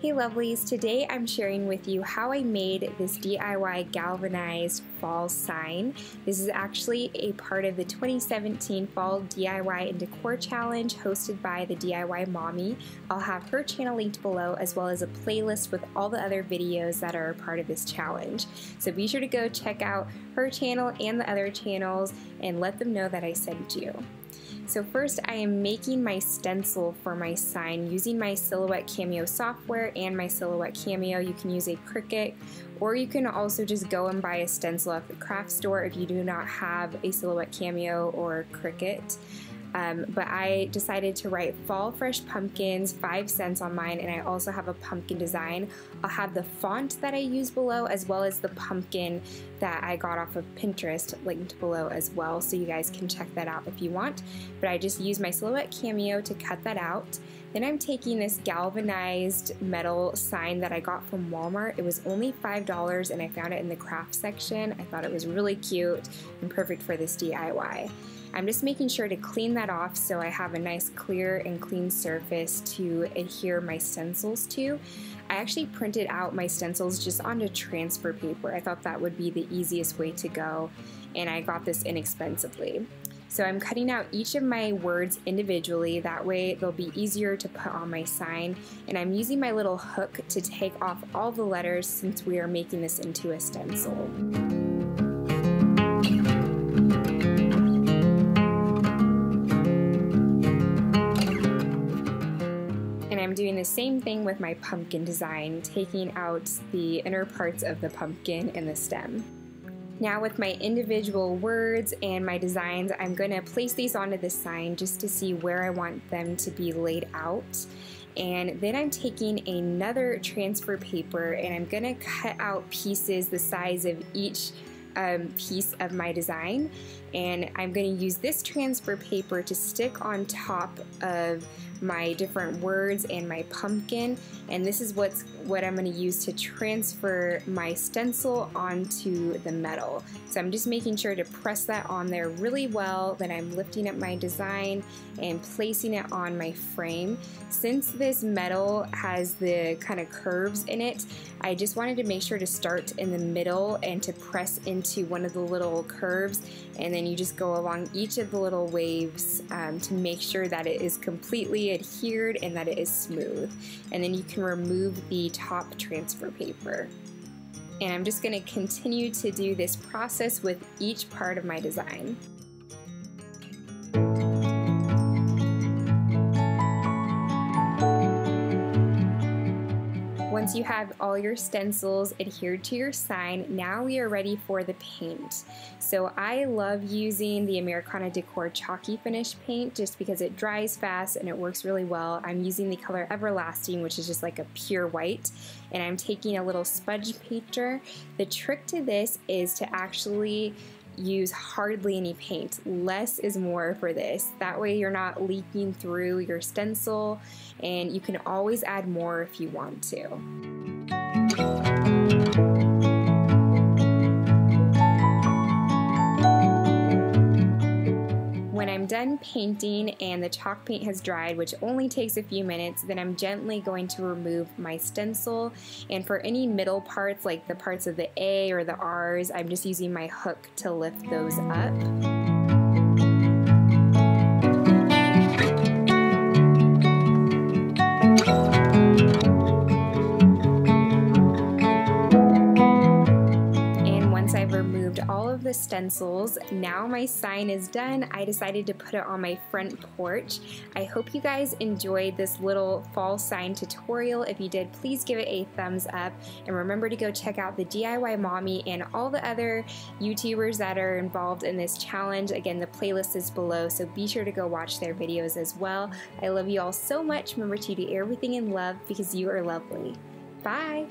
Hey lovelies, today I'm sharing with you how I made this DIY galvanized fall sign. This is actually a part of the 2017 Fall DIY and Decor Challenge hosted by the DIY Mommy. I'll have her channel linked below as well as a playlist with all the other videos that are a part of this challenge. So be sure to go check out her channel and the other channels and let them know that I sent you. So first I am making my stencil for my sign using my Silhouette Cameo software and my Silhouette Cameo. You can use a Cricut or you can also just go and buy a stencil at the craft store if you do not have a Silhouette Cameo or Cricut. But I decided to write Fall Fresh Pumpkins 5 cents on mine, and I also have a pumpkin design. I'll have the font that I use below as well as the pumpkin that I got off of Pinterest linked below as well, so you guys can check that out if you want. But I just used my Silhouette Cameo to cut that out. Then I'm taking this galvanized metal sign that I got from Walmart. It was only $5 and I found it in the craft section. I thought it was really cute and perfect for this DIY. I'm just making sure to clean that off so I have a nice clear and clean surface to adhere my stencils to. I actually printed out my stencils just onto transfer paper. I thought that would be the easiest way to go, and I got this inexpensively. So I'm cutting out each of my words individually, that way they'll be easier to put on my sign, and I'm using my little hook to take off all the letters since we are making this into a stencil. I'm doing the same thing with my pumpkin design, taking out the inner parts of the pumpkin and the stem. Now with my individual words and my designs, I'm going to place these onto the sign just to see where I want them to be laid out. And then I'm taking another transfer paper and I'm going to cut out pieces the size of each piece of my design, and I'm going to use this transfer paper to stick on top of my different words and my pumpkin, and this is what I'm going to use to transfer my stencil onto the metal. So I'm just making sure to press that on there really well, then I'm lifting up my design and placing it on my frame. Since this metal has the kind of curves in it, I just wanted to make sure to start in the middle and to press into one of the little curves, and then you just go along each of the little waves to make sure that it is completely adhered and that it is smooth. And then you can remove the top transfer paper. And I'm just going to continue to do this process with each part of my design. Once you have all your stencils adhered to your sign, now we are ready for the paint. So I love using the Americana Decor Chalky Finish paint just because it dries fast and it works really well. I'm using the color Everlasting, which is just like a pure white, and I'm taking a little smudge painter. The trick to this is to actually use hardly any paint. Less is more for this. That way you're not leaking through your stencil, and you can always add more if you want to. When I'm done painting and the chalk paint has dried, which only takes a few minutes, then I'm gently going to remove my stencil. And for any middle parts, like the parts of the A or the R's, I'm just using my hook to lift those up. All of the stencils. Now my sign is done. I decided to put it on my front porch. I hope you guys enjoyed this little fall sign tutorial. If you did, please give it a thumbs up, and remember to go check out the DIY Mommy and all the other YouTubers that are involved in this challenge. Again, the playlist is below, so be sure to go watch their videos as well. I love you all so much. Remember to do everything in love because you are lovely. Bye!